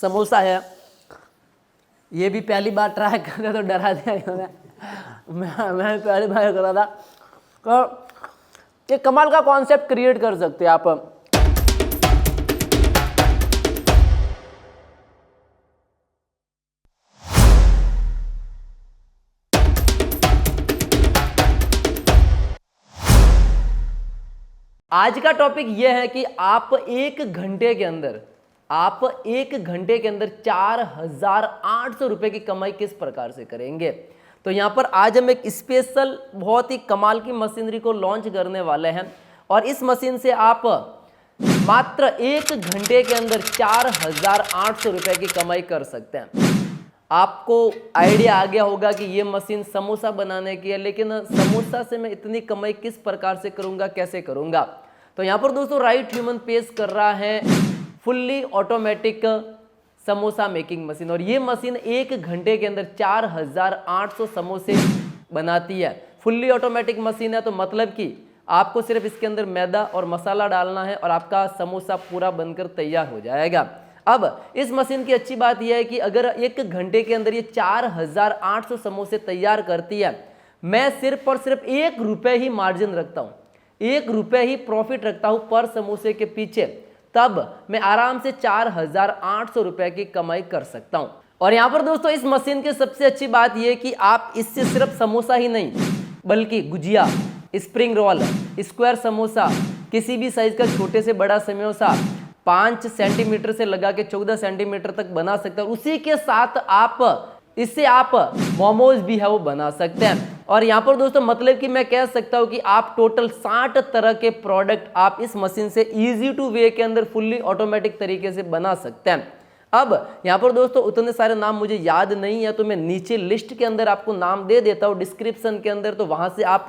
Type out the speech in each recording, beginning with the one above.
समोसा है, ये भी पहली बार ट्राई कर रहे तो डरा दिया इन्होंने। मैं पहली बार कर रहा था। तो ये कमाल का कॉन्सेप्ट क्रिएट कर सकते हैं आप। आज का टॉपिक यह है कि आप एक घंटे के अंदर 4,800 रुपए की कमाई किस प्रकार से करेंगे। तो यहां पर आज हम एक स्पेशल बहुत ही कमाल की मशीनरी को लॉन्च करने वाले हैं और इस मशीन से आप मात्र एक घंटे के अंदर 4,800 रुपए की कमाई कर सकते हैं। आपको आइडिया आ गया होगा कि ये मशीन समोसा बनाने की है, लेकिन समोसा से मैं इतनी कमाई किस प्रकार से करूंगा, कैसे करूंगा। तो यहाँ पर दोस्तों राइट ह्यूमन पेश कर रहा है fully automatic samosa making machine और ये मशीन एक घंटे के अंदर 4,800 समोसे बनाती है। फुल्ली ऑटोमेटिक मशीन है तो मतलब कि आपको सिर्फ इसके अंदर मैदा और मसाला डालना है और आपका समोसा पूरा बनकर तैयार हो जाएगा। अब इस मशीन की अच्छी बात यह है कि अगर एक घंटे के अंदर ये 4,800 समोसे तैयार करती है, मैं सिर्फ और सिर्फ 1 रुपये ही मार्जिन रखता हूँ, 1 रुपये ही प्रॉफिट रखता हूँ पर समोसे के पीछे, तब मैं आराम से 4,800 रुपये की कमाई कर सकता हूँ। और यहाँ पर दोस्तों इस मशीन की सबसे अच्छी बात यह कि आप इससे सिर्फ समोसा ही नहीं बल्कि gujiya, spring roll, square samosa, किसी भी साइज का छोटे से बड़ा समोसा 5 सेंटीमीटर से लगा के 14 सेंटीमीटर तक बना सकते हैं। उसी के साथ इससे आप मोमोज भी है वो बना सकते हैं। और यहाँ पर दोस्तों मतलब कि मैं कह सकता हूँ कि आप टोटल 60 तरह के प्रोडक्ट आप इस मशीन से इजी टू वे के अंदर फुल्ली ऑटोमेटिक तरीके से बना सकते हैं। अब यहाँ पर दोस्तों उतने सारे नाम मुझे याद नहीं है तो मैं नीचे लिस्ट के अंदर आपको नाम दे देता हूँ डिस्क्रिप्शन के अंदर, तो वहाँ से आप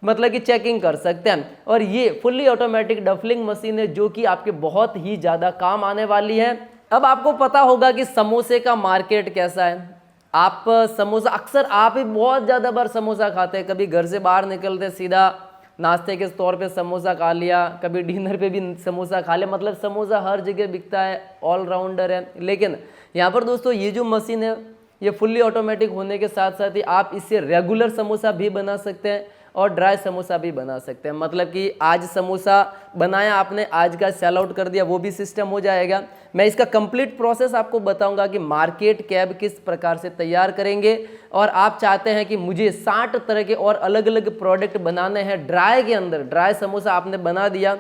मतलब कि चेकिंग कर सकते हैं। और ये फुल्ली ऑटोमेटिक डफलिंग मशीन है जो कि आपके बहुत ही ज़्यादा काम आने वाली है। अब आपको पता होगा कि समोसे का मार्केट कैसा है। आप समोसा अक्सर आप ही बहुत ज़्यादा बार समोसा खाते हैं, कभी घर से बाहर निकलते सीधा नाश्ते के तौर पे समोसा खा लिया, कभी डिनर पे भी समोसा खा लिया, मतलब समोसा हर जगह बिकता है, ऑलराउंडर है। लेकिन यहाँ पर दोस्तों ये जो मशीन है ये फुल्ली ऑटोमेटिक होने के साथ साथ ही आप इससे रेगुलर समोसा भी बना सकते हैं और ड्राई समोसा भी बना सकते हैं। मतलब कि आज समोसा बनाया आपने, आज का सेल आउट कर दिया, वो भी सिस्टम हो जाएगा। मैं इसका कंप्लीट प्रोसेस आपको बताऊंगा कि मार्केट कैब किस प्रकार से तैयार करेंगे। और आप चाहते हैं कि मुझे 60 तरह के और अलग अलग प्रोडक्ट बनाने हैं ड्राई के अंदर, ड्राई समोसा आपने बना दिया,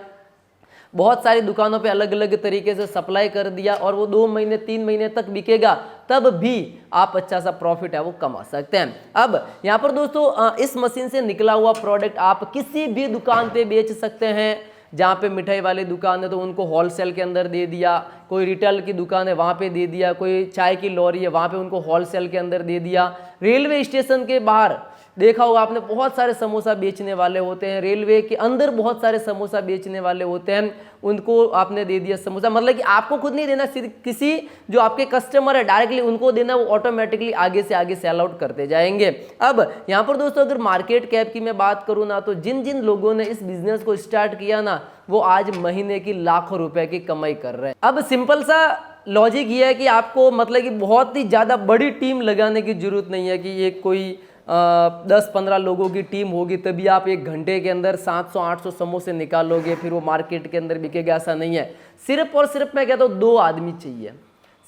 बहुत सारी दुकानों पे अलग अलग तरीके से सप्लाई कर दिया और वो 2 महीने 3 महीने तक बिकेगा, तब भी आप अच्छा सा प्रॉफिट है वो कमा सकते हैं। अब यहाँ पर दोस्तों इस मशीन से निकला हुआ प्रोडक्ट आप किसी भी दुकान पे बेच सकते हैं। जहाँ पे मिठाई वाली दुकान है तो उनको होलसेल के अंदर दे दिया, कोई रिटेल की दुकान है वहाँ पे दे दिया, कोई चाय की लॉरी है वहाँ पे उनको होलसेल के अंदर दे दिया। रेलवे स्टेशन के बाहर देखा होगा आपने बहुत सारे समोसा बेचने वाले होते हैं, रेलवे के अंदर बहुत सारे समोसा बेचने वाले होते हैं, उनको आपने दे दिया समोसा। मतलब कि आपको खुद नहीं देना, सिर्फ किसी जो आपके कस्टमर है डायरेक्टली उनको देना, वो ऑटोमेटिकली आगे से आगे सेल आउट करते जाएंगे। अब यहाँ पर दोस्तों अगर मार्केट कैप की मैं बात करूँ ना, तो जिन जिन लोगों ने इस बिजनेस को स्टार्ट किया ना, वो आज महीने की लाखों रुपए की कमाई कर रहे हैं। अब सिंपल सा लॉजिक ये है कि आपको मतलब कि बहुत ही ज़्यादा बड़ी टीम लगाने की जरूरत नहीं है कि ये कोई 10-15 लोगों की टीम होगी तभी आप एक घंटे के अंदर 700-800 समोसे निकालोगे फिर वो मार्केट के अंदर बिकेगा, ऐसा नहीं है। सिर्फ और सिर्फ मैं कहता हूँ 2 आदमी चाहिए,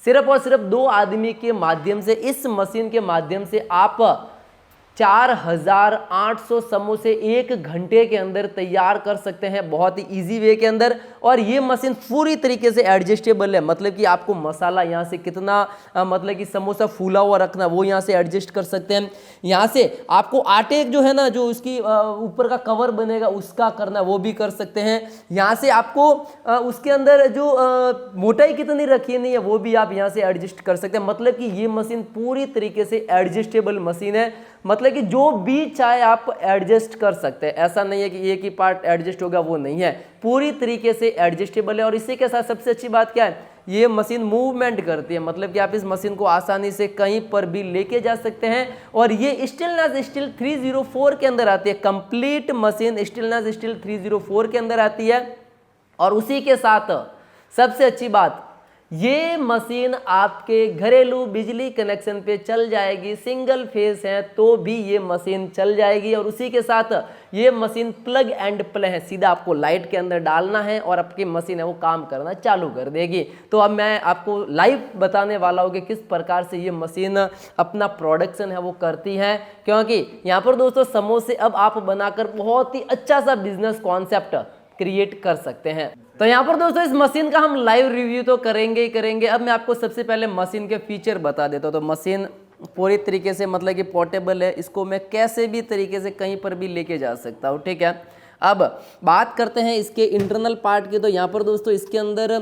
सिर्फ और सिर्फ 2 आदमी के माध्यम से, इस मशीन के माध्यम से आप 4,800 समोसे एक घंटे के अंदर तैयार कर सकते हैं बहुत ही इजी वे के अंदर। और ये मशीन पूरी तरीके से एडजस्टेबल है, मतलब कि आपको मसाला यहाँ से कितना मतलब कि समोसा फूला हुआ रखना वो यहाँ से एडजस्ट कर सकते हैं। यहाँ से आपको आटे जो है ना, जो उसकी ऊपर का कवर बनेगा उसका करना वो भी कर सकते हैं। यहाँ से आपको उसके अंदर जो मोटाई कितनी रखनी है वो भी आप यहाँ से एडजस्ट कर सकते हैं। मतलब कि ये मशीन पूरी तरीके से एडजस्टेबल मशीन है, मतलब कि जो भी चाहे आप एडजस्ट कर सकते हैं। ऐसा नहीं है कि एक ही पार्ट एडजस्ट होगा, वो नहीं है, पूरी तरीके से एडजस्टेबल है। और इसी के साथ सबसे अच्छी बात क्या है, ये मशीन मूवमेंट करती है, मतलब कि आप इस मशीन को आसानी से कहीं पर भी लेके जा सकते हैं। और ये स्टेनलेस स्टील 304 के अंदर आती है, कंप्लीट मशीन स्टेनलेस स्टील 304 के अंदर आती है। और उसी के साथ सबसे अच्छी बात ये मशीन आपके घरेलू बिजली कनेक्शन पे चल जाएगी, सिंगल फेस है तो भी ये मशीन चल जाएगी। और उसी के साथ ये मशीन प्लग एंड प्ले है, सीधा आपको लाइट के अंदर डालना है और आपकी मशीन है वो काम करना चालू कर देगी। तो अब मैं आपको लाइव बताने वाला हूँ कि किस प्रकार से ये मशीन अपना प्रोडक्शन है वो करती है, क्योंकि यहाँ पर दोस्तों समोसे अब आप बनाकर बहुत ही अच्छा सा बिजनेस कॉन्सेप्ट क्रिएट कर सकते हैं। तो यहाँ पर दोस्तों इस मशीन का हम लाइव रिव्यू तो करेंगे ही करेंगे। अब मैं आपको सबसे पहले मशीन के फीचर बता देता हूँ। तो मशीन पूरी तरीके से मतलब कि पोर्टेबल है, इसको मैं कैसे भी तरीके से कहीं पर भी लेके जा सकता हूँ, ठीक है। अब बात करते हैं इसके इंटरनल पार्ट की। तो यहाँ पर दोस्तों इसके अंदर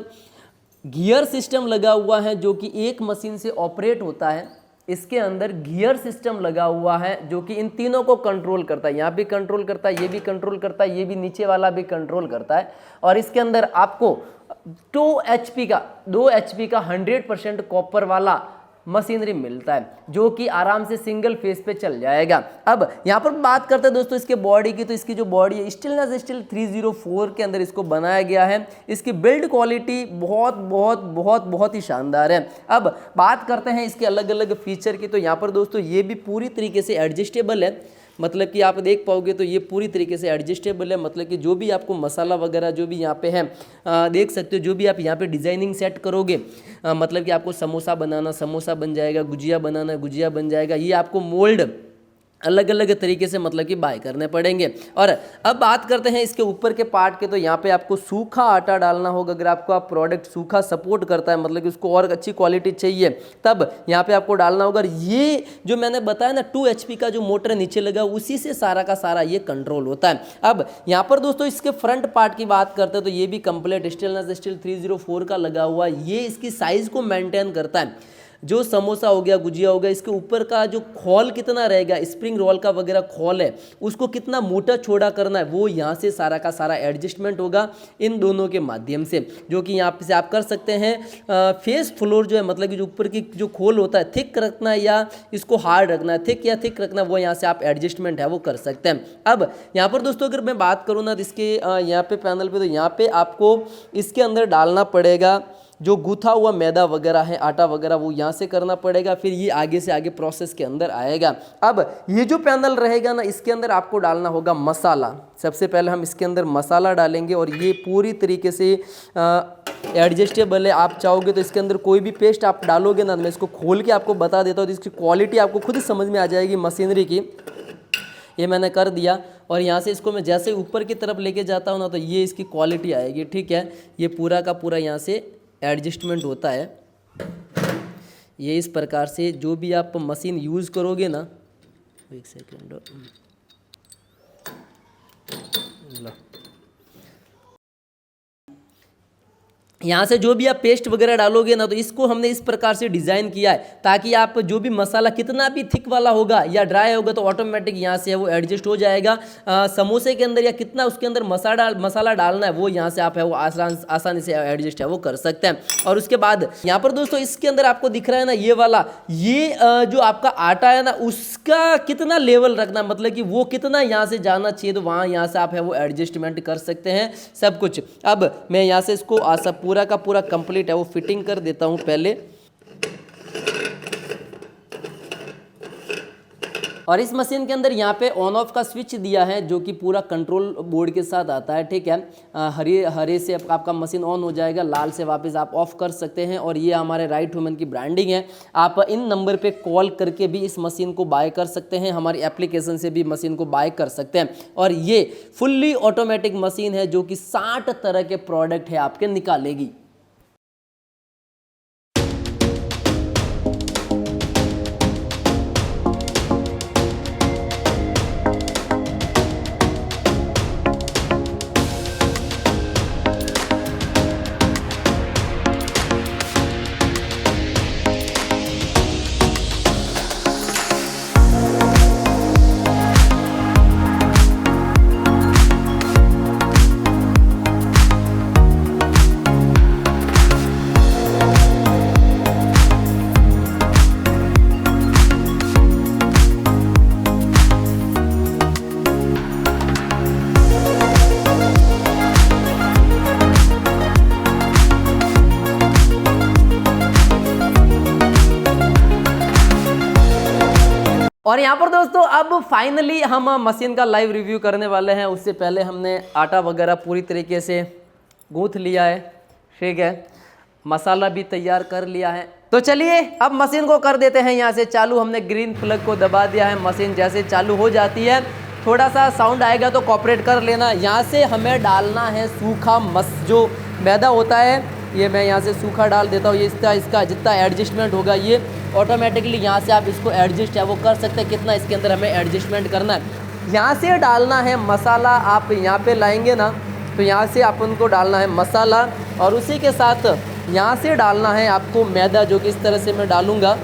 गियर सिस्टम लगा हुआ है जो कि एक मशीन से ऑपरेट होता है। इसके अंदर गियर सिस्टम लगा हुआ है जो कि इन तीनों को कंट्रोल करता है, यहाँ भी कंट्रोल करता है, ये भी कंट्रोल करता है, ये भी नीचे वाला भी कंट्रोल करता है। और इसके अंदर आपको 2 HP का 100% कॉपर वाला मशीनरी मिलता है जो कि आराम से सिंगल फेस पे चल जाएगा। अब यहाँ पर बात करते हैं दोस्तों इसके बॉडी की। तो इसकी जो बॉडी है स्टेनलेस स्टील 304 के अंदर इसको बनाया गया है। इसकी बिल्ड क्वालिटी बहुत बहुत बहुत बहुत ही शानदार है। अब बात करते हैं इसके अलग अलग फीचर की। तो यहाँ पर दोस्तों ये भी पूरी तरीके से एडजस्टेबल है, मतलब कि आप देख पाओगे तो ये पूरी तरीके से एडजस्टेबल है। मतलब कि जो भी आपको मसाला वगैरह जो भी यहाँ पे है देख सकते हो, जो भी आप यहाँ पे डिज़ाइनिंग सेट करोगे मतलब कि आपको समोसा बनाना समोसा बन जाएगा, गुजिया बनाना गुजिया बन जाएगा। ये आपको मोल्ड अलग अलग तरीके से मतलब कि बाय करने पड़ेंगे। और अब बात करते हैं इसके ऊपर के पार्ट के। तो यहाँ पे आपको सूखा आटा डालना होगा। अगर आपको आप प्रोडक्ट सूखा सपोर्ट करता है, मतलब कि उसको और अच्छी क्वालिटी चाहिए, तब यहाँ पे आपको डालना होगा। ये जो मैंने बताया ना 2 HP का जो मोटर नीचे लगा उसी से सारा का सारा ये कंट्रोल होता है। अब यहाँ पर दोस्तों इसके फ्रंट पार्ट की बात करते हैं तो ये भी कंप्लीट स्टेनलेस स्टील 304 का लगा हुआ है। ये इसकी साइज को मेंटेन करता है। जो समोसा हो गया गुजिया हो गया, इसके ऊपर का जो खोल कितना रहेगा, स्प्रिंग रोल का वगैरह खोल है, उसको कितना मोटा छोड़ा करना है, वो यहाँ से सारा का सारा एडजस्टमेंट होगा इन दोनों के माध्यम से, जो कि यहाँ से आप कर सकते हैं। फेस फ्लोर जो है मतलब कि जो ऊपर की जो खोल होता है थिक रखना है या इसको हार्ड रखना है, थिक या थिक रखना है, वो यहाँ से आप एडजस्टमेंट है वो कर सकते हैं। अब यहाँ पर दोस्तों अगर मैं बात करूँ ना इसके यहाँ पे पैनल पे, तो यहाँ पे आपको इसके अंदर डालना पड़ेगा जो गूथा हुआ मैदा वगैरह है, आटा वगैरह, वो यहाँ से करना पड़ेगा, फिर ये आगे से आगे प्रोसेस के अंदर आएगा। अब ये जो पैनल रहेगा ना, इसके अंदर आपको डालना होगा मसाला। सबसे पहले हम इसके अंदर मसाला डालेंगे और ये पूरी तरीके से एडजस्टेबल है। आप चाहोगे तो इसके अंदर कोई भी पेस्ट आप डालोगे ना, मैं इसको खोल के आपको बता देता हूँ, तो इसकी क्वालिटी आपको खुद समझ में आ जाएगी मशीनरी की। ये मैंने कर दिया और यहाँ से इसको मैं जैसे ऊपर की तरफ लेके जाता हूँ ना, तो ये इसकी क्वालिटी आएगी, ठीक है। ये पूरा का पूरा यहाँ से एडजस्टमेंट होता है। ये इस प्रकार से जो भी आप मशीन यूज़ करोगे ना, एक सेकेंड, यहाँ से जो भी आप पेस्ट वगैरह डालोगे ना, तो इसको हमने इस प्रकार से डिज़ाइन किया है ताकि आप जो भी मसाला कितना भी थिक वाला होगा या ड्राई होगा तो ऑटोमेटिक यहाँ से वो एडजस्ट हो जाएगा। समोसे के अंदर या कितना उसके अंदर मसाला डालना है वो यहाँ से आप है वो आसानी से एडजस्ट है वो कर सकते हैं। और उसके बाद यहाँ पर दोस्तों इसके अंदर आपको दिख रहा है ना ये वाला, ये जो आपका आटा है ना उसका कितना लेवल रखना, मतलब कि वो कितना यहाँ से जाना चाहिए, तो वहाँ यहाँ से आप है वो एडजस्टमेंट कर सकते हैं सब कुछ। अब मैं यहाँ से इसको पूरा का पूरा कंप्लीट है वो फिटिंग कर देता हूं पहले। और इस मशीन के अंदर यहाँ पे ऑन ऑफ का स्विच दिया है जो कि पूरा कंट्रोल बोर्ड के साथ आता है, ठीक है। हरे से आपका मशीन ऑन हो जाएगा, लाल से वापस आप ऑफ कर सकते हैं। और ये हमारे राइट वुमेन की ब्रांडिंग है। आप इन नंबर पे कॉल करके भी इस मशीन को बाय कर सकते हैं, हमारी एप्लीकेशन से भी मशीन को बाय कर सकते हैं। और ये फुल्ली ऑटोमेटिक मशीन है जो कि 60 तरह के प्रोडक्ट है आपके निकालेगी। और यहाँ पर दोस्तों अब फाइनली हम मशीन का लाइव रिव्यू करने वाले हैं। उससे पहले हमने आटा वगैरह पूरी तरीके से गूँथ लिया है, ठीक है, मसाला भी तैयार कर लिया है। तो चलिए अब मशीन को कर देते हैं यहाँ से चालू। हमने ग्रीन प्लग को दबा दिया है। मशीन जैसे चालू हो जाती है, थोड़ा सा साउंड आएगा तो कॉपरेट कर लेना। यहाँ से हमें डालना है सूखा जो मैदा होता है, ये मैं यहाँ से सूखा डाल देता हूँ। ये इसका जितना एडजस्टमेंट होगा ये ऑटोमेटिकली यहाँ से आप इसको एडजस्ट है वो कर सकते हैं, कितना इसके अंदर हमें एडजस्टमेंट करना है। यहाँ से डालना है मसाला, आप यहाँ पे लाएंगे ना तो यहाँ से आप उनको डालना है मसाला, और उसी के साथ यहाँ से डालना है आपको मैदा, जो कि इस तरह से मैं डालूँगा,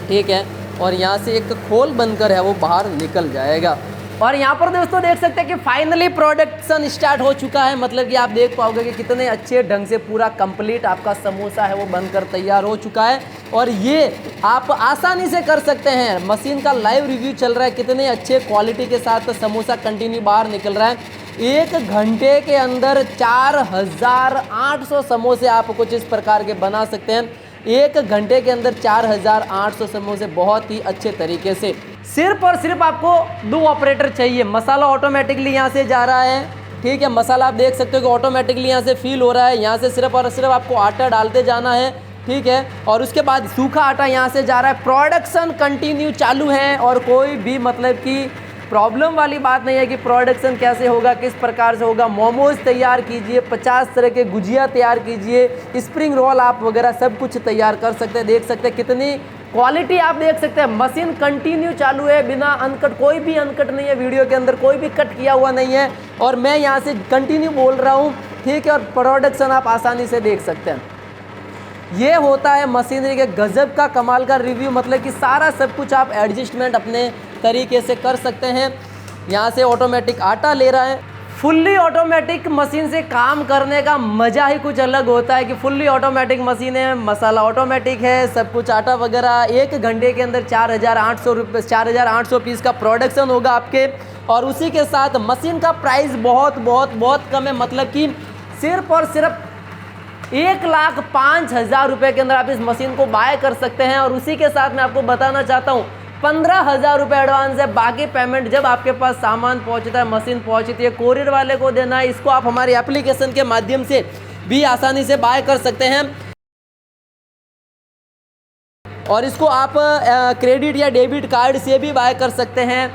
ठीक है। और यहाँ से एक खोल बनकर है वो बाहर निकल जाएगा। और यहाँ पर दोस्तों देख सकते हैं कि फाइनली प्रोडक्शन स्टार्ट हो चुका है। मतलब कि आप देख पाओगे कि कितने अच्छे ढंग से पूरा कंप्लीट आपका समोसा है वो बनकर तैयार हो चुका है। और ये आप आसानी से कर सकते हैं। मशीन का लाइव रिव्यू चल रहा है, कितने अच्छे क्वालिटी के साथ समोसा कंटिन्यू बाहर निकल रहा है। 1 घंटे के अंदर 4800 समोसे आप कुछ इस प्रकार के बना सकते हैं। 1 घंटे के अंदर 4800 समोसे बहुत ही अच्छे तरीके से। सिर्फ और सिर्फ आपको 2 ऑपरेटर चाहिए। मसाला ऑटोमेटिकली यहाँ से जा रहा है, ठीक है, मसाला आप देख सकते हो कि ऑटोमेटिकली यहाँ से फील हो रहा है। यहाँ से सिर्फ और सिर्फ आपको आटा डालते जाना है, ठीक है। और उसके बाद सूखा आटा यहाँ से जा रहा है। प्रोडक्शन कंटिन्यू चालू है और कोई भी मतलब कि प्रॉब्लम वाली बात नहीं है कि प्रोडक्शन कैसे होगा, किस प्रकार से होगा। मोमोज तैयार कीजिए, 50 तरह के गुजिया तैयार कीजिए, स्प्रिंग रोल आप वगैरह सब कुछ तैयार कर सकते हैं। देख सकते हैं कितनी क्वालिटी आप देख सकते हैं। मशीन कंटिन्यू चालू है, बिना अनकट, कोई भी अनकट नहीं है, वीडियो के अंदर कोई भी कट किया हुआ नहीं है। और मैं यहाँ से कंटिन्यू बोल रहा हूँ, ठीक है। और प्रोडक्शन आप आसानी से देख सकते हैं। ये होता है मशीनरी के गजब का कमाल का रिव्यू। मतलब कि सारा सब कुछ आप एडजस्टमेंट अपने तरीके से कर सकते हैं। यहाँ से ऑटोमेटिक आटा ले रहा है। फुल्ली ऑटोमेटिक मशीन से काम करने का मज़ा ही कुछ अलग होता है कि फुल्ली ऑटोमेटिक मशीन है, मसाला ऑटोमेटिक है, सब कुछ आटा वगैरह। 1 घंटे के अंदर 4800 पीस का प्रोडक्शन होगा आपके। और उसी के साथ मशीन का प्राइस बहुत कम है। मतलब कि सिर्फ और सिर्फ 1,05,000 रुपये के अंदर आप इस मशीन को बाय कर सकते हैं। और उसी के साथ मैं आपको बताना चाहता हूँ 15,000 रुपये एडवांस है। बाकी पेमेंट जब आपके पास सामान पहुँचता है, मशीन पहुँचती है, कोरियर वाले को देना है। इसको आप हमारे एप्लीकेशन के माध्यम से भी आसानी से बाय कर सकते हैं। और इसको आप क्रेडिट या डेबिट कार्ड से भी बाय कर सकते हैं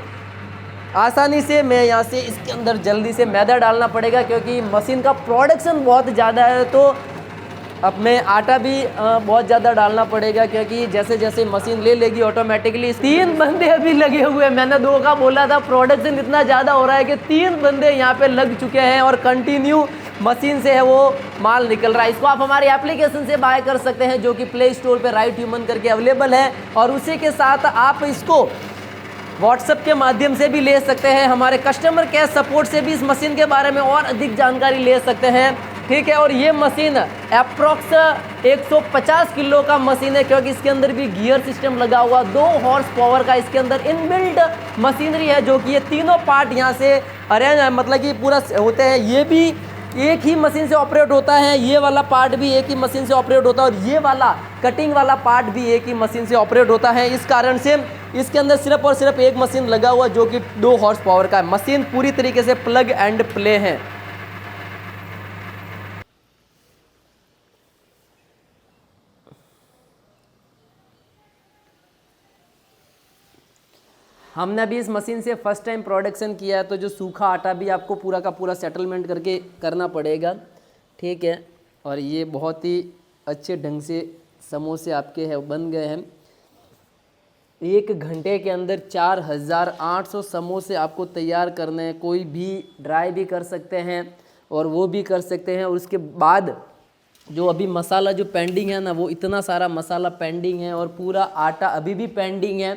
आसानी से। मैं यहाँ से इसके अंदर जल्दी से मैदा डालना पड़ेगा क्योंकि मशीन का प्रोडक्शन बहुत ज़्यादा है। तो अब मैं आटा भी बहुत ज़्यादा डालना पड़ेगा क्योंकि जैसे जैसे मशीन ले लेगी ऑटोमेटिकली। 3 बंदे अभी लगे हुए हैं, मैंने 2 का बोला था। प्रोडक्शन इतना ज़्यादा हो रहा है कि 3 बंदे यहाँ पे लग चुके हैं और कंटिन्यू मशीन से है वो माल निकल रहा है। इसको आप हमारे एप्लीकेशन से बाय कर सकते हैं जो कि प्ले स्टोर पे राइट ह्यूमन करके अवेलेबल है। और उसी के साथ आप इसको व्हाट्सएप के माध्यम से भी ले सकते हैं। हमारे कस्टमर केयर सपोर्ट से भी इस मशीन के बारे में और अधिक जानकारी ले सकते हैं, ठीक है। और ये मशीन अप्रॉक्स 150 किलो का मशीन है क्योंकि इसके अंदर भी गियर सिस्टम लगा हुआ। 2 हॉर्स पावर का इसके अंदर इनबिल्ट मशीनरी है जो कि ये तीनों पार्ट यहाँ से अरेंज है, मतलब कि पूरा होते हैं। ये भी एक ही मशीन से ऑपरेट होता है, ये वाला पार्ट भी एक ही मशीन से ऑपरेट होता है और ये वाला कटिंग वाला पार्ट भी एक ही मशीन से ऑपरेट होता है। इस कारण से इसके अंदर सिर्फ और सिर्फ एक मशीन लगा हुआ जो कि 2 हॉर्स पावर का है। मशीन पूरी तरीके से प्लग एंड प्ले है। हमने अभी इस मशीन से फर्स्ट टाइम प्रोडक्शन किया है तो जो सूखा आटा भी आपको पूरा का पूरा सेटलमेंट करके करना पड़ेगा, ठीक है। और ये बहुत ही अच्छे ढंग से समोसे आपके हैं बन गए हैं। 1 घंटे के अंदर 4800 समोसे आपको तैयार करने हैं। कोई भी ड्राई भी कर सकते हैं और वो भी कर सकते हैं। और उसके बाद जो अभी मसाला जो पेंडिंग है ना, वो इतना सारा मसाला पेंडिंग है और पूरा आटा अभी भी पेंडिंग है।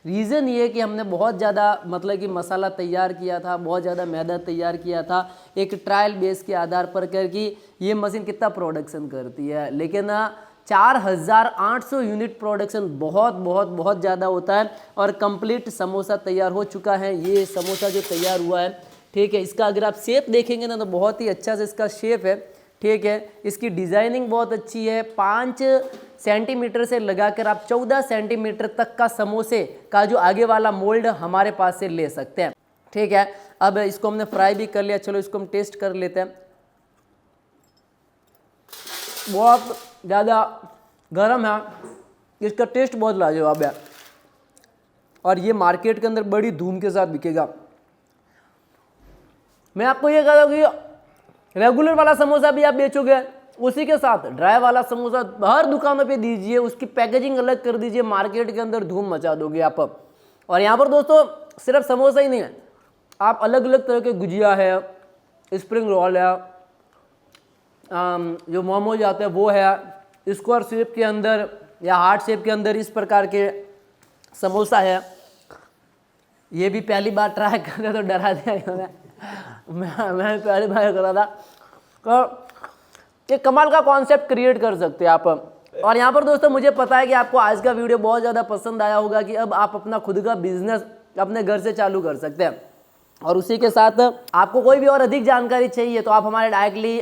रीज़न ये है कि हमने बहुत ज़्यादा मतलब कि मसाला तैयार किया था, बहुत ज़्यादा मैदा तैयार किया था एक ट्रायल बेस के आधार पर कर कि ये मशीन कितना प्रोडक्शन करती है। लेकिन 4800 यूनिट प्रोडक्शन बहुत ज़्यादा होता है। और कंप्लीट समोसा तैयार हो चुका है। ये समोसा जो तैयार हुआ है, ठीक है, इसका अगर आप शेप देखेंगे ना तो बहुत ही अच्छा से इसका शेप है, ठीक है, इसकी डिजाइनिंग बहुत अच्छी है। 5 सेंटीमीटर से लगाकर आप 14 सेंटीमीटर तक का समोसे का जो आगे वाला मोल्ड हमारे पास से ले सकते हैं। ठीक है, अब इसको हमने फ्राई भी कर लिया, चलो इसको हम टेस्ट कर लेते हैं। बहुत ज़्यादा गर्म है, इसका टेस्ट बहुत लाजवाब है और ये मार्केट के अंदर बड़ी धूम के साथ बिकेगा। मैं आपको ये कह रहा हूँ कि रेगुलर वाला समोसा भी आप बेचोगे, उसी के साथ ड्राई वाला समोसा हर दुकानों पे दीजिए, उसकी पैकेजिंग अलग कर दीजिए, मार्केट के अंदर धूम मचा दोगे आप। और यहाँ पर दोस्तों सिर्फ समोसा ही नहीं है, आप अलग अलग तरह के गुजिया है, स्प्रिंग रोल है, जो मोमोज आते हैं वो है, स्क्वायर शेप के अंदर या हार्ट शेप के अंदर इस प्रकार के समोसा है। ये भी पहली बार ट्राई कर रहे तो डरा दिया इन्होंने, मैं पहली बार कर रहा था। तो एक कमाल का कॉन्सेप्ट क्रिएट कर सकते हैं आप। और यहाँ पर दोस्तों मुझे पता है कि आपको आज का वीडियो बहुत ज़्यादा पसंद आया होगा कि अब आप अपना खुद का बिजनेस अपने घर से चालू कर सकते हैं। और उसी के साथ आपको कोई भी और अधिक जानकारी चाहिए तो आप हमारे डायरेक्टली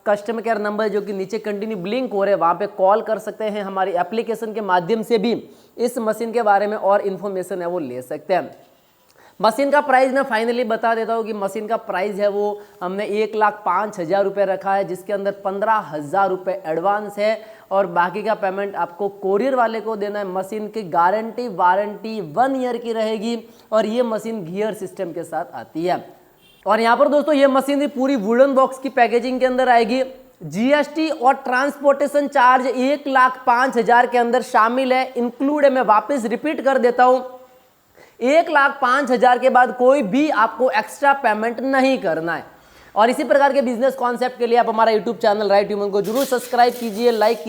कस्टमर केयर नंबर जो कि नीचे कंटिन्यू ब्लिंक हो रहे हैं वहाँ पे कॉल कर सकते हैं। हमारी एप्लीकेशन के माध्यम से भी इस मशीन के बारे में और इन्फॉर्मेशन है वो ले सकते हैं। मशीन का प्राइस मैं फाइनली बता देता हूँ कि मशीन का प्राइस है वो हमने 1,05,000 रुपये रखा है, जिसके अंदर 15,000 रुपये एडवांस है और बाकी का पेमेंट आपको कोरियर वाले को देना है। मशीन की गारंटी वारंटी 1 ईयर की रहेगी और ये मशीन गियर सिस्टम के साथ आती है। और यहाँ पर दोस्तों ये मशीन पूरी वुडन बॉक्स की पैकेजिंग के अंदर आएगी। जीएसटी और ट्रांसपोर्टेशन चार्ज 1,05,000 के अंदर शामिल है, इंक्लूड है। मैं वापस रिपीट कर देता हूँ, 1,05,000 के बाद कोई भी आपको एक्स्ट्रा पेमेंट नहीं करना है। और इसी प्रकार के बिजनेस कॉन्सेप्ट के लिए आप हमारा यूट्यूब चैनल राइट ह्यूमन को जरूर सब्सक्राइब कीजिए, लाइक कीजिए।